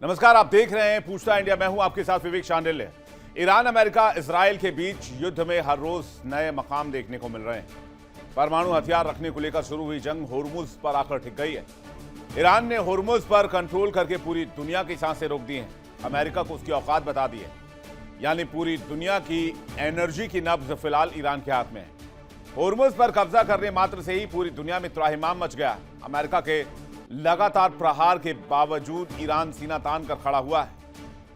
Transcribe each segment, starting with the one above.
नमस्कार, आप देख रहे हैं पूछता इंडिया। मैं हूं आपके साथ विवेक शांडिल्य। ईरान, अमेरिका, इजराइल के बीच युद्ध में हर रोज नए मकाम देखने को मिल रहे हैं। परमाणु हथियार रखने को लेकर शुरू हुई जंग होर्मुज पर आकर टिक गई है। ईरान ने होर्मुज पर कंट्रोल करके पूरी दुनिया की सांसें रोक दी हैं। अमेरिका को उसकी औकात बता दी है, यानी पूरी दुनिया की एनर्जी की नब्ज फिलहाल ईरान के हाथ में है। होर्मुज पर कब्जा करने मात्र से ही पूरी दुनिया में त्राहिमाम मच गया। अमेरिका के लगातार प्रहार के बावजूद ईरान सीना तान कर खड़ा हुआ है।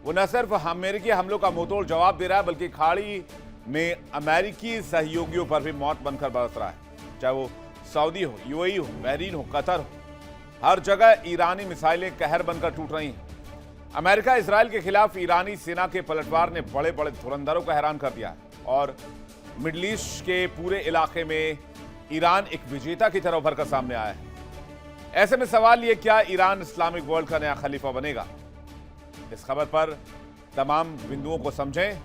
वो न सिर्फ अमेरिकी हमलों का मुंहतोड़ जवाब दे रहा है, बल्कि खाड़ी में अमेरिकी सहयोगियों पर भी मौत बनकर बरस रहा है। चाहे वो सऊदी हो, यूएई हो, बहरीन हो, कतर हो, हर जगह ईरानी मिसाइलें कहर बनकर टूट रही हैं। अमेरिका इजराइल के खिलाफ ईरानी सेना के पलटवार ने बड़े बड़े धुरंधरों को हैरान कर दिया है और मिडिल ईस्ट के पूरे इलाके में ईरान एक विजेता की तरह उभर कर सामने आया है। ऐसे में सवाल ये, क्या ईरान इस्लामिक वर्ल्ड का नया खलीफा बनेगा? इस खबर पर तमाम बिंदुओं को समझें।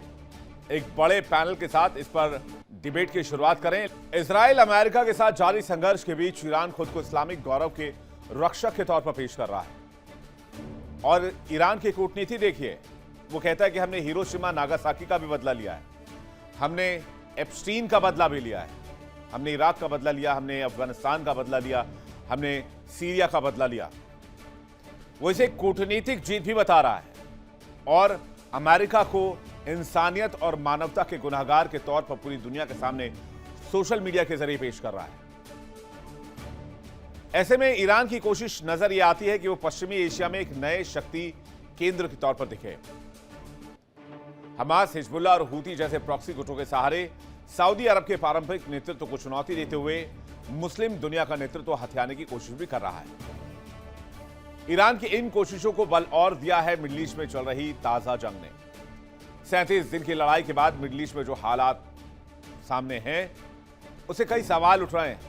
एक बड़े पैनल के साथ इस पर डिबेट की शुरुआत करें। इजराइल अमेरिका के साथ जारी संघर्ष के बीच ईरान खुद को इस्लामिक गौरव के रक्षक के तौर पर पेश कर रहा है। और ईरान की कूटनीति देखिए, वो कहता है कि हमने हिरोशिमा नागासाकी का भी बदला लिया है, हमने एप्स्टीन का बदला भी लिया है, हमने इराक का बदला लिया, हमने अफगानिस्तान का बदला लिया, हमने सीरिया का बदला लिया। वो इसे कूटनीतिक जीत भी बता रहा है और अमेरिका को इंसानियत और मानवता के गुनहगार के तौर पर पूरी दुनिया के सामने सोशल मीडिया के जरिए पेश कर रहा है। ऐसे में ईरान की कोशिश नजर यह आती है कि वो पश्चिमी एशिया में एक नए शक्ति केंद्र के तौर पर दिखे। हमास, हिजबुल्लाह और हूती जैसे प्रॉक्सी गुटों के सहारे सऊदी अरब के पारंपरिक नेतृत्व को चुनौती देते हुए मुस्लिम दुनिया का नेतृत्व हथियाने की कोशिश भी कर रहा है। ईरान की इन कोशिशों को बल और दिया है मिडिल ईस्ट में चल रही ताजा जंग ने। 37 दिन की लड़ाई के बाद मिडिल ईस्ट में जो हालात सामने हैं, उसे कई सवाल उठ रहे हैं।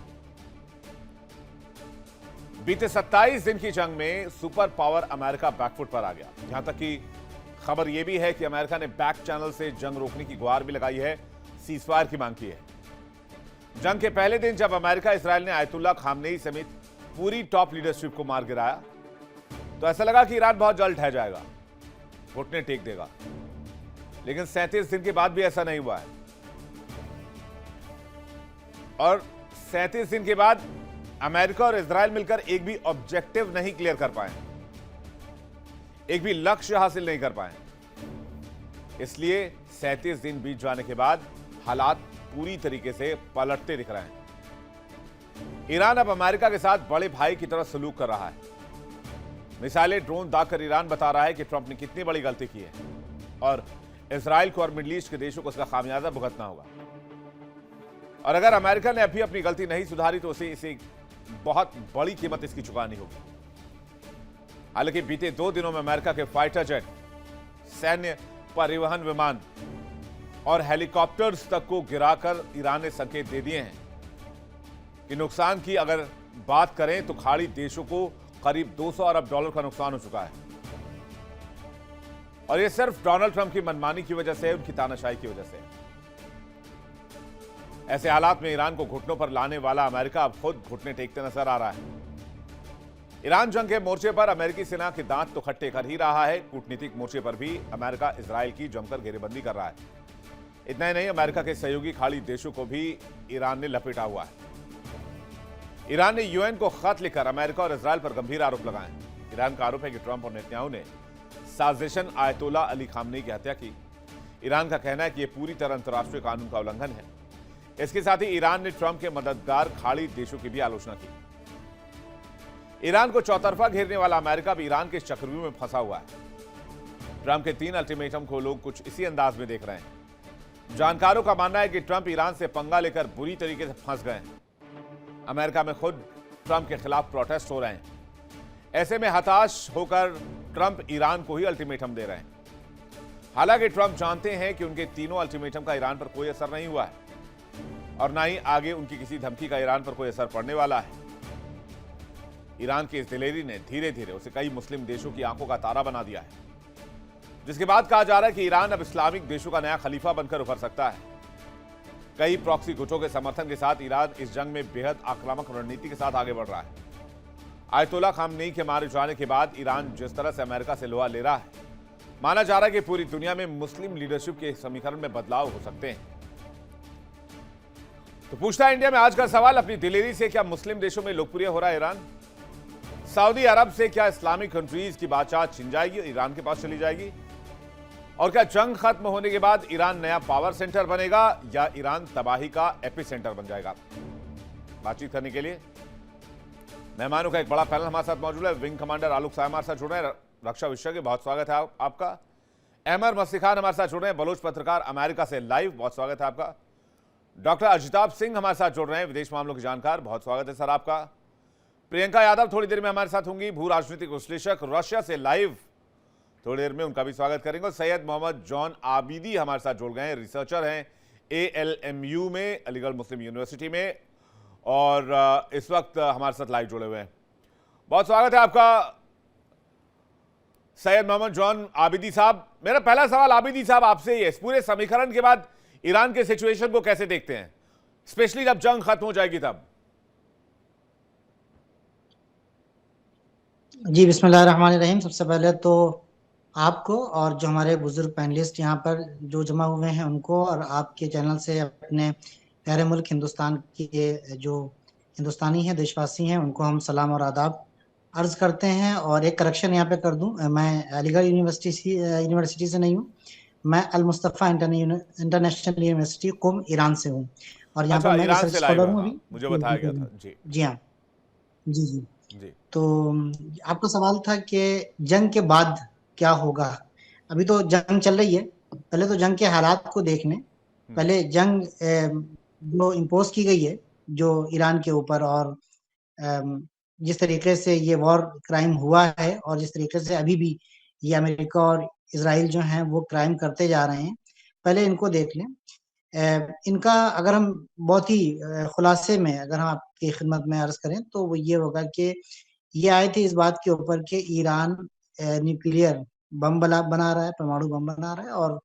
बीते 27 दिन की जंग में सुपर पावर अमेरिका बैकफुट पर आ गया। यहां तक कि खबर यह भी है कि अमेरिका ने बैक चैनल से जंग रोकने की गुहार भी लगाई है, सीजफायर की मांग की है। जंग के पहले दिन जब अमेरिका इजराइल ने आयतुल्लाह खामनेई समेत पूरी टॉप लीडरशिप को मार गिराया, तो ऐसा लगा कि ईरान बहुत जल्द ढह जाएगा, घुटने टेक देगा। लेकिन 37 दिन के बाद भी ऐसा नहीं हुआ है और 37 दिन के बाद अमेरिका और इजराइल मिलकर एक भी ऑब्जेक्टिव नहीं क्लियर कर पाए, एक भी लक्ष्य हासिल नहीं कर पाए। इसलिए 37 दिन बीत जाने के बाद हालात पूरी तरीके से पलटते दिख रहे हैं। ईरान अब अमेरिका के साथ बड़े भाई की तरह सलूक कर रहा है। मिसाइलें, ड्रोन दागकर ईरान बता रहा है कि ट्रंप ने कितनी बड़ी गलती की है और इजराइल को और मिडिल ईस्ट के देशों को इसका खामियाजा भुगतना होगा। और अगर अमेरिका ने अभी अपनी गलती नहीं सुधारी तो इसे बहुत बड़ी कीमत इसकी चुकानी होगी। हालांकि बीते 2 दिनों में अमेरिका के फाइटर जेट, सैन्य परिवहन विमान और हेलीकॉप्टर्स तक को गिराकर ईरान ने संकेत दे दिए हैं कि नुकसान की अगर बात करें तो खाड़ी देशों को करीब $200 अरब का नुकसान हो चुका है। और यह सिर्फ डोनाल्ड ट्रंप की मनमानी की वजह से, उनकी तानाशाही की वजह से। ऐसे हालात में ईरान को घुटनों पर लाने वाला अमेरिका अब खुद घुटने टेकते नजर आ रहा है। ईरान जंग के मोर्चे पर अमेरिकी सेना के दांत तो खट्टे कर ही रहा है, कूटनीतिक मोर्चे पर भी अमेरिका इजराइल की जमकर घेरेबंदी कर रहा है। इतना ही नहीं, अमेरिका के सहयोगी खाड़ी देशों को भी ईरान ने लपेटा हुआ है। ईरान ने यूएन को खत लिखकर अमेरिका और इजराइल पर गंभीर आरोप लगाए। ईरान का आरोप है कि ट्रंप और नेतन्याहू ने साजिशन आयतुल्लाह अली खामनेई की हत्या की। ईरान का कहना है कि यह पूरी तरह अंतर्राष्ट्रीय कानून का उल्लंघन है। इसके साथ ही ईरान ने ट्रंप के मददगार खाड़ी देशों की भी आलोचना की। ईरान को चौतरफा घेरने वाला अमेरिका भी ईरान के चक्रव्यूह में फंसा हुआ है। ट्रंप के 3 अल्टीमेटम को लोग कुछ इसी अंदाज में देख रहे हैं। जानकारों का मानना है कि ट्रंप ईरान से पंगा लेकर बुरी तरीके से फंस गए हैं। अमेरिका में खुद ट्रंप के खिलाफ प्रोटेस्ट हो रहे हैं। ऐसे में हताश होकर ट्रंप ईरान को ही अल्टीमेटम दे रहे हैं। हालांकि ट्रंप जानते हैं कि उनके तीनों अल्टीमेटम का ईरान पर कोई असर नहीं हुआ है और ना ही आगे उनकी किसी धमकी का ईरान पर कोई असर पड़ने वाला है। ईरान की इस दिलेरी ने धीरे धीरे उसे कई मुस्लिम देशों की आंखों का तारा बना दिया है, जिसके बाद कहा जा रहा है कि ईरान अब इस्लामिक देशों का नया खलीफा बनकर उभर सकता है। कई प्रॉक्सी गुटों के समर्थन के साथ ईरान इस जंग में बेहद आक्रामक रणनीति के साथ आगे बढ़ रहा है आयतुल्ला खामनेई के मारे जाने के बाद ईरान जिस तरह से अमेरिका से लोहा ले रहा है, माना जा रहा है कि पूरी दुनिया में मुस्लिम लीडरशिप के समीकरण में बदलाव हो सकते हैं। तो पूछता है इंडिया में आज का सवाल, अपनी दिलेरी से क्या मुस्लिम देशों में लोकप्रिय हो रहा है ईरान? सऊदी अरब से क्या इस्लामिक कंट्रीज की बातचीत छिन जाएगी, ईरान के पास चली जाएगी? और क्या जंग खत्म होने के बाद ईरान नया पावर सेंटर बनेगा या ईरान तबाही का एपिसेंटर बन जाएगा? बातचीत करने के लिए मेहमानों का एक बड़ा पैनल हमारे साथ मौजूद है। विंग कमांडर आलोक साय हमारे साथ जुड़ रहे हैं, रक्षा विशेषज्ञ, बहुत स्वागत है आपका। अहमद मस्ती खान हमारे साथ जुड़ रहे हैं, बलोच पत्रकार, अमेरिका से लाइव, बहुत स्वागत है आपका। डॉक्टर अजिताभ सिंह हमारे साथ जुड़ रहे हैं, विदेश मामलों के जानकार, बहुत स्वागत है सर आपका। प्रियंका यादव थोड़ी देर में हमारे साथ होंगी, भू राजनीतिक विश्लेषक, रशिया से लाइव, थोड़ी देर में उनका भी स्वागत करेंगे। सैयद मोहम्मद जॉन आबिदी हमारे साथ जुड़ गए हैं, रिसर्चर हैं ALMU में, अलीगढ़ मुस्लिम यूनिवर्सिटी में, और इस वक्त हमारे साथ लाइव जुड़े हुए हैं। बहुत स्वागत है आपका सैयद मोहम्मद जॉन आबिदी साहब। मेरा पहला सवाल आबिदी साहब आपसे ही है, इस पूरे समीकरण के बाद ईरान के सिचुएशन को कैसे देखते हैं, स्पेशली जब जंग खत्म हो जाएगी तब? जी, बिस्मिल्लाहिर्रहमानिर्रहीम। सबसे पहले तो आपको और जो हमारे बुजुर्ग पैनलिस्ट यहाँ पर जो जमा हुए हैं उनको, और आपके चैनल से अपने प्यारे मुल्क हिंदुस्तान के जो हिंदुस्तानी हैं, देशवासी हैं, उनको हम सलाम और आदाब अर्ज करते हैं। और एक करेक्शन यहाँ पे कर दूं, मैं अलीगढ़ यूनिवर्सिटी से नहीं हूँ, मैं अल मुस्तफ़ा इंटरनेशनल यूनिवर्सिटी कुम, ईरान से हूँ, और यहाँ पर मैं रिसर्च स्कॉलर हूँ अभी। मुझे बताया गया था जी। जी हाँ, जी जी जी। तो आपका सवाल था कि जंग के बाद क्या होगा। अभी तो जंग चल रही है, पहले तो जंग के हालात को देख लें। पहले जंग जो इम्पोज की गई है जो ईरान के ऊपर, और जिस तरीके से ये वॉर क्राइम हुआ है, और जिस तरीके से अभी भी ये अमेरिका और इजराइल जो हैं वो क्राइम करते जा रहे हैं, पहले इनको देख लें। इनका अगर हम बहुत ही खुलासे में अगर हम आपकी खिदमत में अर्ज करें तो वो ये होगा कि ये आए थे इस बात के ऊपर कि ईरान न्यूक्लियर बम बना रहा है, परमाणु बम बना रहा है, और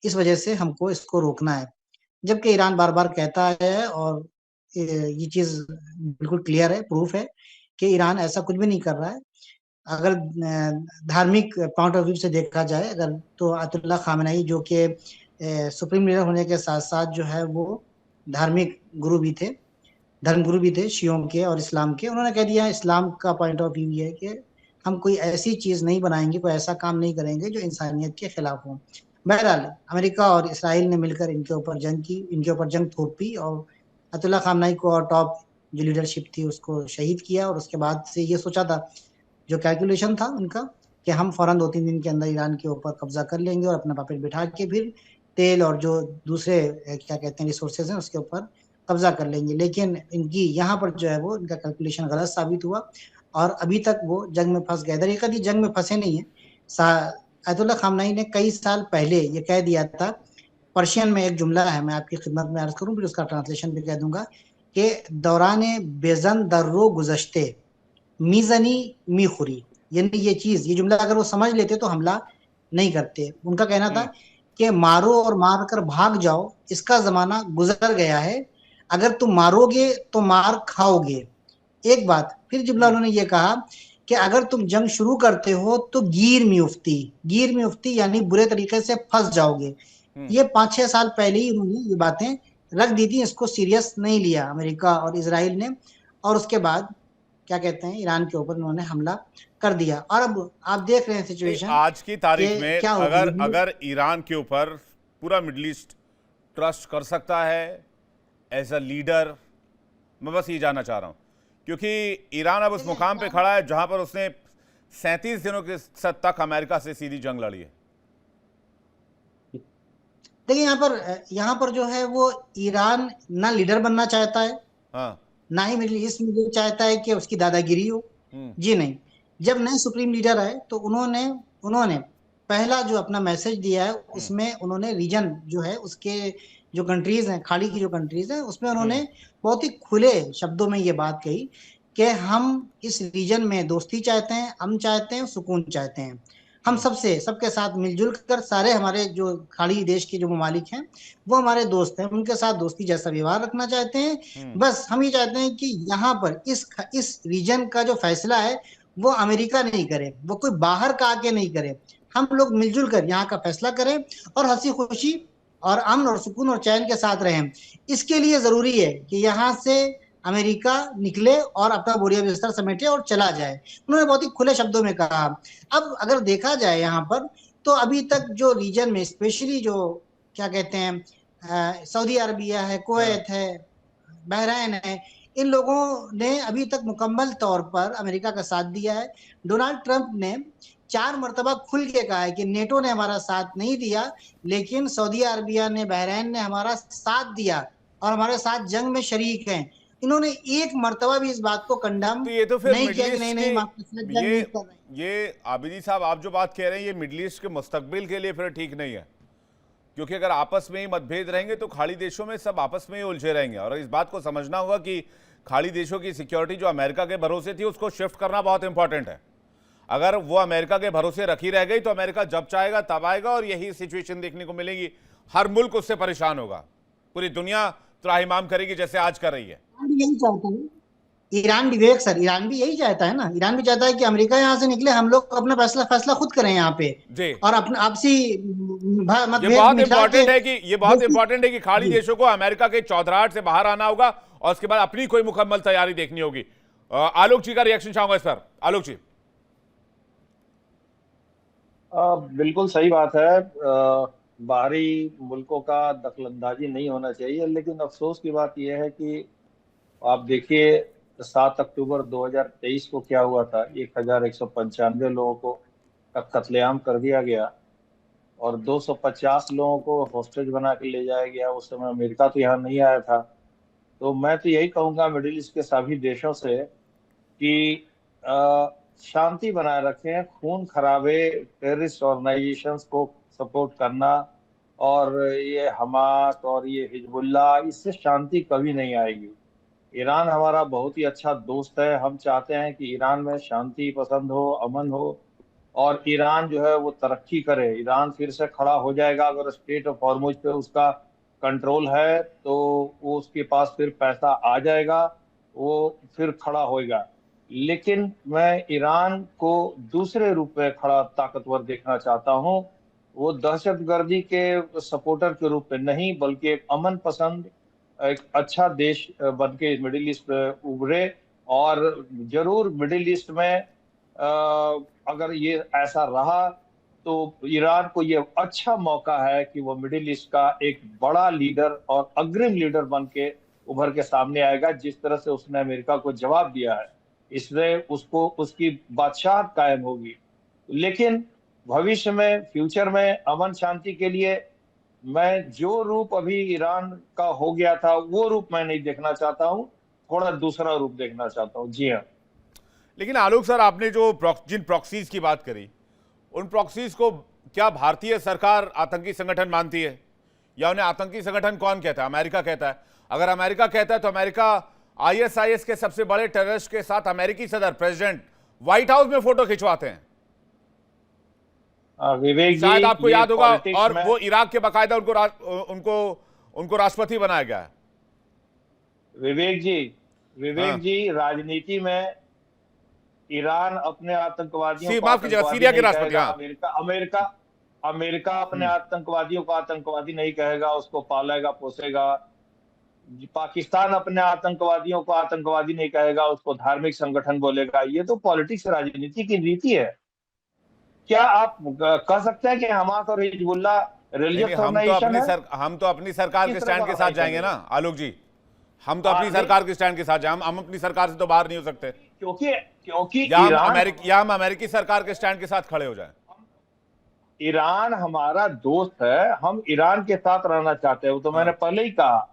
इस वजह से हमको इसको रोकना है। जबकि ईरान बार बार कहता है, और ये चीज बिल्कुल क्लियर है, प्रूफ है कि ईरान ऐसा कुछ भी नहीं कर रहा है। अगर धार्मिक पॉइंट ऑफ व्यू से देखा जाए अगर, तो आयतुल्ला खामेनेई जो कि सुप्रीम लीडर होने के साथ साथ जो है वो धार्मिक गुरु भी थे, धर्मगुरु भी थे शियों के और इस्लाम के। उन्होंने कह दिया इस्लाम का पॉइंट ऑफ व्यू ये है कि हम कोई ऐसी चीज नहीं बनाएंगे, कोई ऐसा काम नहीं करेंगे जो इंसानियत के खिलाफ हो। बहरहाल अमेरिका और इसराइल ने मिलकर इनके ऊपर जंग की, इनके ऊपर जंग थोपी, और आयतुल्ला खामेनेई को और टॉप जो लीडरशिप थी उसको शहीद किया। और उसके बाद से ये सोचा था, जो कैलकुलेशन था उनका, कि हम फौरन 2-3 दिन के अंदर ईरान के ऊपर कब्जा कर लेंगे और अपना पॉकेट बिठा के फिर तेल और जो दूसरे क्या कहते हैं रिसोर्सेज हैं उसके ऊपर कब्जा कर लेंगे। लेकिन इनकी यहाँ पर जो है वो इनका कैलकुलेशन गलत साबित हुआ, और अभी तक वो जंग में फंस गए। दरअसल जंग में फंसे नहीं है। आयतुल्ला खामेनेई ने कई साल पहले ये कह दिया था, पर्शियन में एक जुमला है, मैं आपकी खिदमत में अर्ज करूं, फिर उसका ट्रांसलेशन भी कह दूंगा, कि दौराने बेजन दर्रो गुजश्ते मीजनी मी खुरी। यानी ये जुमला अगर वो समझ लेते तो हमला नहीं करते। उनका कहना था कि मारो और मार कर भाग जाओ, इसका जमाना गुजर गया है, अगर तुम मारोगे तो मार खाओगे। एक बात फिर जुमला उन्होंने ये कहा कि अगर तुम जंग शुरू करते हो तो गिर में उफ्ती यानी बुरे तरीके से फंस जाओगे। ये 5-6 साल पहले ही उन्होंने ये बातें रख दी थी, इसको सीरियस नहीं लिया अमेरिका और इजराइल ने, और उसके बाद क्या कहते हैं ईरान के ऊपर उन्होंने हमला कर दिया। और अब आप देख रहे हैं सिचुएशन आज की तारीख में क्या अगर ईरान के ऊपर पूरा मिडिल ईस्ट ट्रस्ट कर सकता है एज अ लीडर, मैं बस ये जानना चाह रहा हूं, क्योंकि ईरान अब उस मुकाम पे खड़ा है जहां पर उसने 37 दिनों के तक अमेरिका से सीधी जंग लड़ी है। देखिए यहाँ पर जो है वो ईरान ना लीडर बनना चाहता है, हाँ, ना ही मिडिल ईस्ट में ये चाहता है कि उसकी दादागिरी हो। जी नहीं, जब नए सुप्रीम लीडर आए तो उन्होंने पहला जो अपना मैसेज दिया है उसमें उन्होंने रीजन जो है उसके जो कंट्रीज हैं, खाड़ी की जो कंट्रीज हैं, उसमें उन्होंने बहुत ही खुले शब्दों में ये बात कही कि हम इस रीजन में दोस्ती चाहते हैं, अमन चाहते हैं, सुकून चाहते हैं। हम सबसे सबके साथ मिलजुल कर सारे हमारे जो खाड़ी देश के जो ममालिक हैं वो हमारे दोस्त हैं, उनके साथ दोस्ती जैसा व्यवहार रखना चाहते हैं। बस हम ये चाहते हैं कि यहाँ पर इस रीजन का जो फैसला है वो अमेरिका नहीं करे, वो कोई बाहर का आके नहीं करे, हम लोग मिलजुल कर यहाँ का फैसला करें और हंसी खुशी और अमन और सुकून और चैन के साथ रहें। इसके लिए जरूरी है कि यहाँ से अमेरिका निकले और अपना बोरिया बिस्तर समेटे और चला जाए। उन्होंने बहुत ही खुले शब्दों में कहा। अब अगर देखा जाए यहाँ पर तो अभी तक जो रीजन में स्पेशली जो क्या कहते हैं सऊदी अरबिया है, कुवैत है, बहरीन है, इन लोगों ने अभी तक मुकम्मल तौर पर अमेरिका का साथ दिया है। डोनाल्ड ट्रंप ने 4 मरतबा खुल के कहा है कि नेटो ने हमारा साथ नहीं दिया, लेकिन सऊदी अरबिया ने, बहरीन ने हमारा साथ दिया और हमारे साथ जंग में शरीक हैं। इन्होंने एक मरतबा भी इस बात को कंडम तो ये तो फिर नहीं मिडिल किया कि ईस्ट नहीं के जंग नहीं कर रहे। ये आबिदी साहब आप जो बात कह रहे हैं ये मिडिल ईस्ट के मुस्तकबिल के लिए फिर ठीक नहीं है, क्योंकि अगर आपस में ही मतभेद रहेंगे तो खाड़ी देशों में सब आपस में ही उलझे रहेंगे। और इस बात को समझना होगा कि खाड़ी देशों की सिक्योरिटी जो अमेरिका के भरोसे थी उसको शिफ्ट करना बहुत इंपॉर्टेंट है। अगर वो अमेरिका के भरोसे रखी रह गई तो अमेरिका जब चाहेगा तब आएगा और यही सिचुएशन देखने को मिलेगी। हर मुल्क उससे परेशान होगा, पूरी दुनिया त्राहिमाम करेगी जैसे आज कर रही है। यही चाहता है ईरान भी, विवेक सर, ईरान भी यही चाहता है ना। ईरान भी चाहता है कि अमेरिका यहाँ से निकले, हम लोग अपना फैसला खुद करें यहाँ पे जी। और अपना आपसी ये मतभेद बहुत मिटा इंपॉर्टेंट के है कि खाड़ी देशों को अमेरिका के चौधराहट से बाहर आना होगा और उसके बाद अपनी कोई मुकम्मल तैयारी देखनी होगी। आलोक जी का रिएक्शन चाहूंगा इस पर। आलोक जी। बिल्कुल सही बात है। बाहरी मुल्कों का दखलंदाजी नहीं होना चाहिए, लेकिन अफसोस की बात यह है कि आप देखिए 7 अक्टूबर 2023 को क्या हुआ था। 1195 लोगों को का कत्लेआम कर दिया गया और 250 लोगों को हॉस्टेज बना के ले जाया गया। उस समय अमेरिका तो यहाँ नहीं आया था। तो मैं तो यही कहूँगा मिडिल ईस्ट के सभी देशों से कि शांति बनाए रखें। खून खराबे, टेररिस्ट ऑर्गेनाइजेशंस को सपोर्ट करना और ये हमास और ये हिजबुल्लाह, इससे शांति कभी नहीं आएगी। ईरान हमारा बहुत ही अच्छा दोस्त है। हम चाहते हैं कि ईरान में शांति पसंद हो, अमन हो और ईरान जो है वो तरक्की करे। ईरान फिर से खड़ा हो जाएगा अगर स्ट्रेट ऑफ हॉर्मुज पे उसका कंट्रोल है, तो वो उसके पास फिर पैसा आ जाएगा, वो फिर खड़ा होएगा। लेकिन मैं ईरान को दूसरे रूप में खड़ा ताकतवर देखना चाहता हूँ। वो दहशतगर्दी के सपोर्टर के रूप में नहीं, बल्कि एक अमन पसंद, एक अच्छा देश बन के मिडिल ईस्ट में उभरे। और जरूर मिडिल ईस्ट में अगर ये ऐसा रहा तो ईरान को ये अच्छा मौका है कि वो मिडिल ईस्ट का एक बड़ा लीडर और अग्रिम लीडर बन के उभर के सामने आएगा। जिस तरह से उसने अमेरिका को जवाब दिया है, इससे उसको उसकी बादशाहत कायम होगी। लेकिन भविष्य में, फ्यूचर में अमन शांति के लिए मैं जो रूप अभी ईरान का हो गया था वो रूप मैं नहीं देखना चाहता हूँ, थोड़ा दूसरा रूप देखना चाहता हूँ। जी हाँ। लेकिन आलोक सर, आपने जो जिन प्रॉक्सीज की बात करी, उन प्रॉक्सीज को क्या भारतीय सरकार आतंकी संगठन मानती है, या उन्हें आतंकी संगठन कौन कहता है? अमेरिका कहता है। अगर अमेरिका कहता है तो अमेरिका आईएसआईएस के सबसे बड़े टेररिस्ट के साथ अमेरिकी सदर प्रेसिडेंट व्हाइट हाउस में फोटो खिंचवाते हैं। विवेक जी, शायद आपको याद होगा, और में वो इराक के बाकायदा उनको राष्ट्रपति बनाया गया है। विवेक हाँ। जी, राजनीति में ईरान अपने आतंकवादियों को माफ कीजिएगा, सीरिया के राष्ट्रपति। हाँ। अमेरिका अपने आतंकवादियों को आतंकवादी नहीं कहेगा, उसको पालेगा पोसेगा। पाकिस्तान अपने आतंकवादियों को आतंकवादी नहीं कहेगा, उसको धार्मिक संगठन बोलेगा। ये तो पॉलिटिक्स, राजनीति की रीति है। क्या आप कह सकते हैं कि हमास और हिजबुल्लाह रिलीजियस ऑर्गेनाइजेशन है? हम तो अपनी सरकार के स्टैंड के साथ जाएंगे ना आलोक जी। हम तो अपनी सरकार के स्टैंड के साथ जाएंगे। हम अपनी सरकार से तो बाहर नहीं हो सकते, क्योंकि हम अमेरिकी सरकार के स्टैंड के साथ खड़े हो जाएं। ईरान हमारा दोस्त है, हम ईरान के साथ रहना चाहते हैं। वो तो मैंने पहले ही कहा,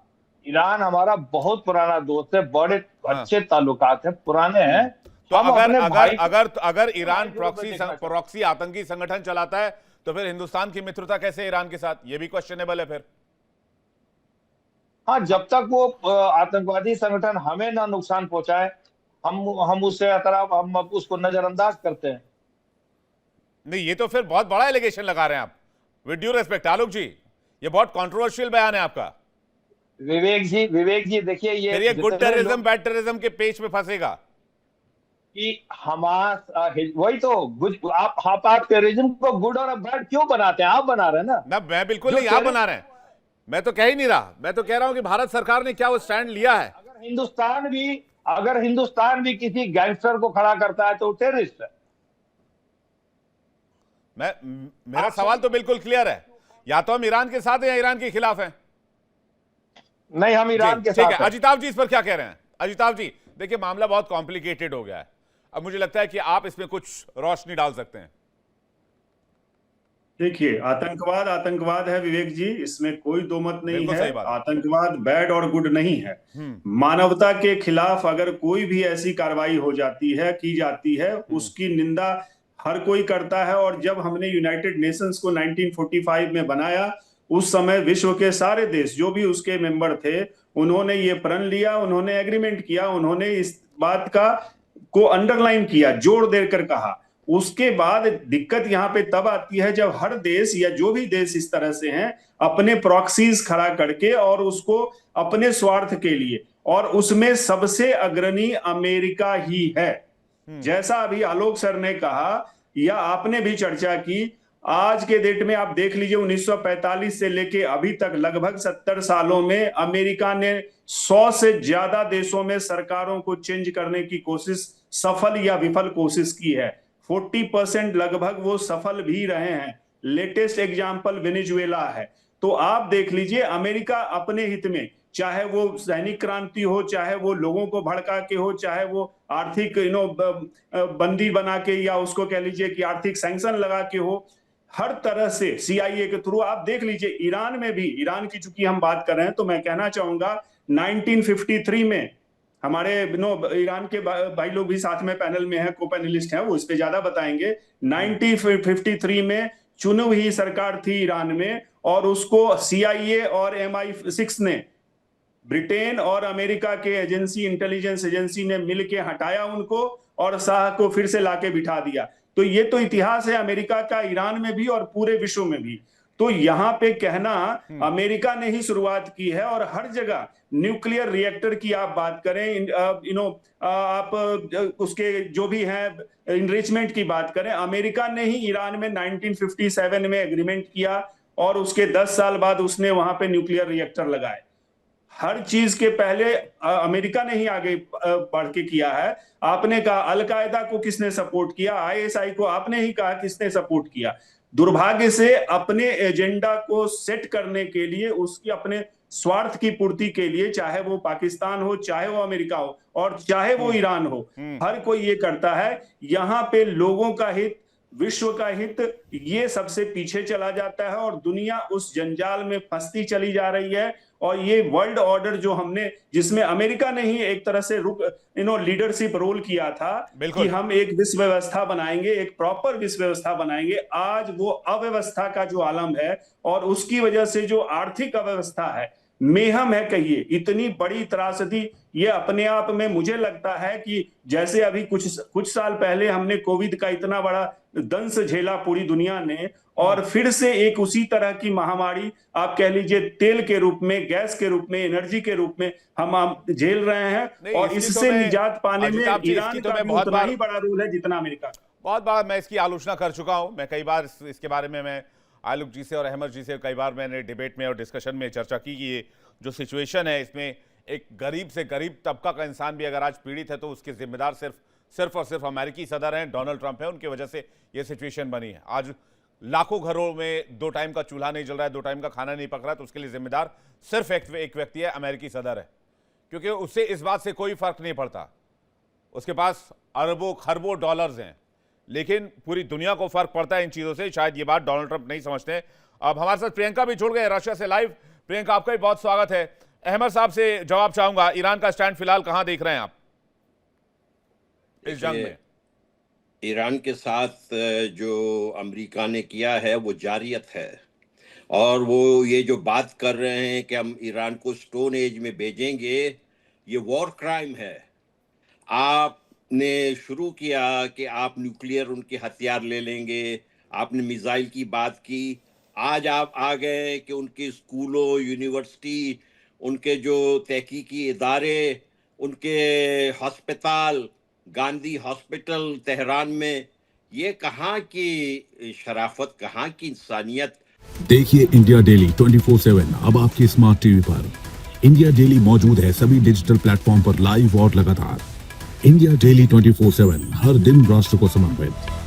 ईरान हमारा बहुत पुराना दोस्त है, बड़े अच्छे ताल्लुकात हैं, पुराने हैं। तो अगर ईरान प्रॉक्सी आतंकी संगठन चलाता है तो फिर हिंदुस्तान की मित्रता कैसे ईरान के साथ? ये भी क्वेश्चनेबल है फिर। हाँ, जब तक वो आतंकवादी संगठन हमें ना नुकसान पहुंचाए, हम उससे हम उसको नजरअंदाज करते हैं। नहीं, ये तो फिर बहुत बड़ा एलिगेशन लगा रहे हैं आप, विद ड्यू रिस्पेक्ट आलोक जी, ये बहुत कंट्रोवर्शियल बयान है आपका। विवेक जी देखिए, ये फिर ये गुड जितने टेररिज्म लोग बैड टेररिज्म के पेच में फंसेगा। कि हमास वही तो आप टेररिज्म को गुड और बैड क्यों बनाते हैं? आप बना रहे हैं ना। ना, मैं बिल्कुल जो नहीं, आप बना रहे हैं, मैं तो कह ही नहीं रहा, मैं तो कह रहा हूं कि भारत सरकार ने क्या वो स्टैंड लिया है। अगर हिंदुस्तान भी किसी गैंगस्टर को खड़ा करता है तो टेररिस्ट है। मेरा सवाल तो बिल्कुल क्लियर है, या तो हम ईरान के साथ हैं या ईरान के खिलाफ हैं। नहीं, हम ईरान के ठीक साथ है, हैं। अजिताभ जी इस पर क्या कह रहे हैं? अजिताभ जी देखिए, मामला बहुत कॉम्प्लिकेटेड हो गया है, अब मुझे लगता है कि आप इसमें कुछ रोशनी डाल सकते हैं। देखिए, आतंकवाद आतंकवाद है विवेक जी, इसमें कोई दो मत नहीं बिल्कुल है। सही बात है। आतंकवाद बैड और गुड नहीं है। मानवता के खिलाफ अगर कोई भी ऐसी कार्रवाई हो जाती है, की जाती है, उसकी निंदा हर कोई करता है। और जब हमने यूनाइटेड नेशंस को 1945 में बनाया, उस समय विश्व के सारे देश जो भी उसके मेंबर थे, उन्होंने ये प्रण लिया, उन्होंने एग्रीमेंट किया, उन्होंने इस बात को अंडरलाइन किया, जोर देकर कहा। उसके बाद दिक्कत यहां पे तब आती है जब हर देश या जो भी देश इस तरह से हैं, अपने प्रॉक्सीज खड़ा करके और उसको अपने स्वार्थ के लिए, और उसमें सबसे अग्रणी अमेरिका ही है। जैसा अभी आलोक सर ने कहा या आपने भी चर्चा की, आज के डेट में आप देख लीजिए 1945 से लेके अभी तक लगभग 70 सालों में अमेरिका ने 100 से ज्यादा देशों में सरकारों को चेंज करने की कोशिश, सफल या विफल कोशिश की है। 40% लगभग वो सफल भी रहे हैं। लेटेस्ट एग्जाम्पल वेनेजुएला है। तो आप देख लीजिए, अमेरिका अपने हित में, चाहे वो सैनिक क्रांति हो, चाहे वो लोगों को भड़का के हो, चाहे वो आर्थिक बंदी बना के, या उसको कह लीजिए कि आर्थिक सैंक्शन लगा के हो, हर तरह से CIA के थ्रू आप देख लीजिए। ईरान में भी, ईरान की चूंकि हम बात कर रहे हैं तो मैं कहना चाहूंगा 1953 में हमारे ईरान के भाई लोग भी साथ में पैनल में है, को पैनलिस्ट हैं, वो इस पे ज्यादा बताएंगे। 1953 में चुनी हुई सरकार थी ईरान में, और उसको CIA और MI6 ने, ब्रिटेन और अमेरिका के एजेंसी, इंटेलिजेंस एजेंसी ने मिलके हटाया उनको और शाह को फिर से लाके बिठा दिया। तो ये तो इतिहास है अमेरिका का, ईरान में भी और पूरे विश्व में भी। तो यहाँ पे कहना अमेरिका ने ही शुरुआत की है, और हर जगह न्यूक्लियर रिएक्टर की आप बात करें, आप उसके जो भी है इनरिचमेंट की बात करें, अमेरिका ने ही ईरान में 1957 में एग्रीमेंट किया, और उसके 10 साल बाद उसने वहां पे न्यूक्लियर रिएक्टर लगाए। हर चीज के पहले अमेरिका ने ही आगे बढ़ के किया है। आपने कहा अलकायदा को किसने सपोर्ट किया, ISI को आपने ही कहा किसने सपोर्ट किया। दुर्भाग्य से अपने एजेंडा को सेट करने के लिए, उसकी अपने स्वार्थ की पूर्ति के लिए, चाहे वो पाकिस्तान हो, चाहे वो अमेरिका हो, और चाहे वो ईरान हो, हर कोई ये करता है। यहाँ पे लोगों का हित, विश्व का हित, ये सबसे पीछे चला जाता है, और दुनिया उस जंजाल में फंसती चली जा रही है। और ये वर्ल्ड ऑर्डर जो हमने, जिसमें अमेरिका ने ही एक तरह से लीडरशिप रोल किया था कि हम एक विश्व व्यवस्था बनाएंगे, एक प्रॉपर विश्व व्यवस्था बनाएंगे, आज वो अव्यवस्था का जो आलम है, और उसकी वजह से जो आर्थिक अव्यवस्था है, मेहम है कहिए, इतनी बड़ी त्रासदी, ये अपने आप में मुझे लगता है कि जैसे अभी कुछ साल पहले हमने कोविड का इतना बड़ा दंश झेला पूरी दुनिया ने, और फिर से एक उसी तरह की महामारी, आप कह लीजिए तेल के रूप में, गैस के रूप में, एनर्जी के रूप में हम झेल रहे हैं। और इससे निजात पाने में ईरान का भी उतना ही बड़ा रोल है जितना अमेरिका का। बहुत बार मैं इसकी आलोचना कर चुका हूं, मैं कई बार इसके बारे में मैं आलोक जी से और अहमद जी से कई बार मैंने डिबेट में और डिस्कशन में चर्चा की कि ये जो सिचुएशन है, इसमें एक गरीब से गरीब तबका का इंसान भी अगर आज पीड़ित है तो उसके जिम्मेदार सिर्फ और सिर्फ अमेरिकी सदर हैं, डोनाल्ड ट्रंप है, उनकी वजह से ये सिचुएशन बनी है। आज लाखों घरों में 2 टाइम का चूल्हा नहीं जल रहा है, 2 टाइम का खाना नहीं पक रहा है, तो उसके लिए जिम्मेदार सिर्फ एक व्यक्ति है, अमेरिकी सदर है, क्योंकि उससे इस बात से कोई फर्क नहीं पड़ता। उसके पास अरबों खरबों डॉलर्स हैं, लेकिन पूरी दुनिया को फर्क पड़ता है इन चीजों से। शायद ये बात डोनाल्ड ट्रंप नहीं समझते। अब हमारे साथ प्रियंका भी जुड़ गए रशिया से लाइव। प्रियंका, आपका भी बहुत स्वागत है। अहमद साहब से जवाब चाहूंगा, ईरान का स्टैंड फिलहाल कहां देख रहे हैं आप इस जंग में? ईरान के साथ जो अमेरिका ने किया है वो जारियत है, और वो ये जो बात कर रहे हैं कि हम ईरान को स्टोन एज में भेजेंगे, ये वॉर क्राइम है। आपने शुरू किया कि आप न्यूक्लियर उनके हथियार ले लेंगे, आपने मिसाइल की बात की, आज आप आ गए कि उनके स्कूलों, यूनिवर्सिटी, उनके जो तहकीकी इदारे, उनके हस्पताल, गांधी हॉस्पिटल तेहरान में, ये कहाँ की शराफत, कहाँ की इंसानियत। देखिए इंडिया डेली 24/7 अब आपके स्मार्ट टीवी पर। इंडिया डेली मौजूद है सभी डिजिटल प्लेटफॉर्म पर लाइव और लगातार। इंडिया डेली 24/7 हर दिन राष्ट्र को समर्पित।